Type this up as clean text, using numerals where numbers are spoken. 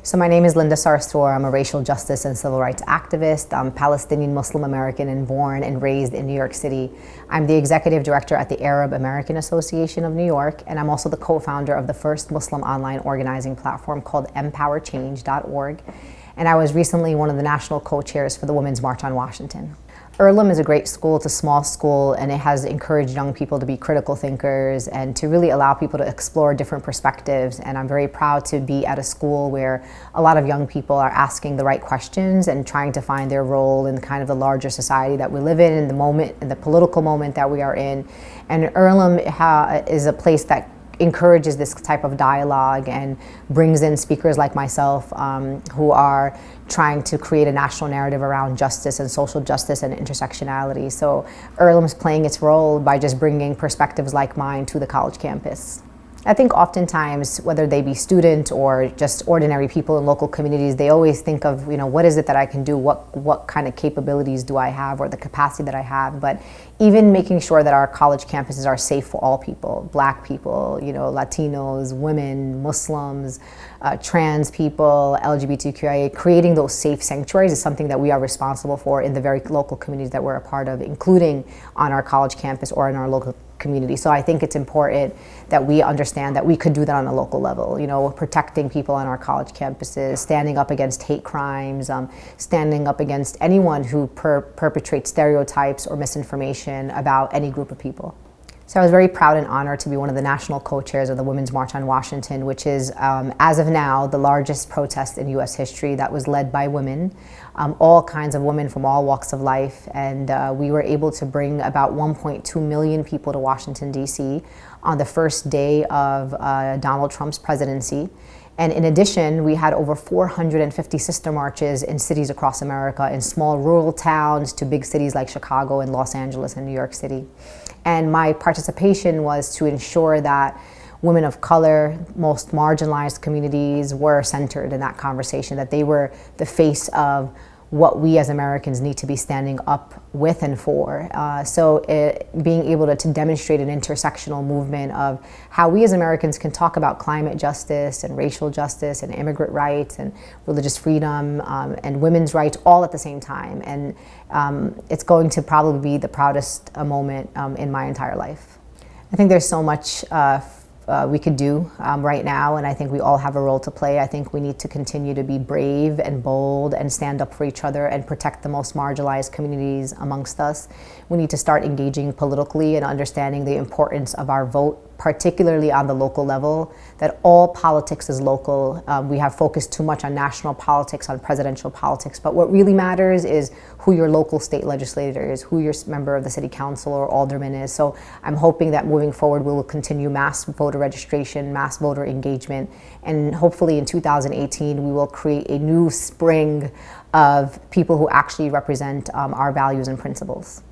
So my name is Linda Sarsour. I'm a racial justice and civil rights activist. I'm Palestinian Muslim American and born and raised in New York City. I'm the executive director at the Arab American Association of New York, and I'm also the co-founder of the first Muslim online organizing platform called empowerchange.org. And I was recently one of the national co-chairs for the Women's March on Washington. Earlham is a great school. It's a small school, and it has encouraged young people to be critical thinkers and to really allow people to explore different perspectives. And I'm very proud to be at a school where a lot of young people are asking the right questions and trying to find their role in kind of the larger society that we live in the moment, in the political moment that we are in. And Earlham is a place that encourages this type of dialogue and brings in speakers like myself who are trying to create a national narrative around justice and social justice and intersectionality. So Earlham's playing its role by just bringing perspectives like mine to the college campus. I think oftentimes, whether they be student or just ordinary people in local communities, they always think of, what is it that I can do? What kind of capabilities do I have, or the capacity that I have? But even making sure that our college campuses are safe for all people, Black people, Latinos, women, Muslims, trans people, LGBTQIA, creating those safe sanctuaries is something that we are responsible for in the very local communities that we're a part of, including on our college campus or in our local community. So I think it's important that we understand that we could do that on a local level, protecting people on our college campuses, standing up against hate crimes, standing up against anyone who perpetrates stereotypes or misinformation about any group of people. So I was very proud and honored to be one of the national co-chairs of the Women's March on Washington, which is, as of now, the largest protest in U.S. history that was led by women, all kinds of women from all walks of life. And we were able to bring about 1.2 million people to Washington, D.C. on the first day of Donald Trump's presidency. And in addition, we had over 450 sister marches in cities across America, in small rural towns to big cities like Chicago and Los Angeles and New York City. And my participation was to ensure that women of color, most marginalized communities, were centered in that conversation, that they were the face of what we as Americans need to be standing up with and for. Being able to demonstrate an intersectional movement of how we as Americans can talk about climate justice and racial justice and immigrant rights and religious freedom and women's rights all at the same time. And it's going to probably be the proudest moment in my entire life. I think there's so much we could do right now, and I think we all have a role to play. I think we need to continue to be brave and bold and stand up for each other and protect the most marginalized communities amongst us. We need to start engaging politically and understanding the importance of our vote, particularly on the local level, that all politics is local. We have focused too much on national politics, on presidential politics, but what really matters is who your local state legislator is, who your member of the city council or alderman is. So I'm hoping that moving forward we will continue mass voter registration, mass voter engagement, and hopefully in 2018 we will create a new spring of people who actually represent our values and principles.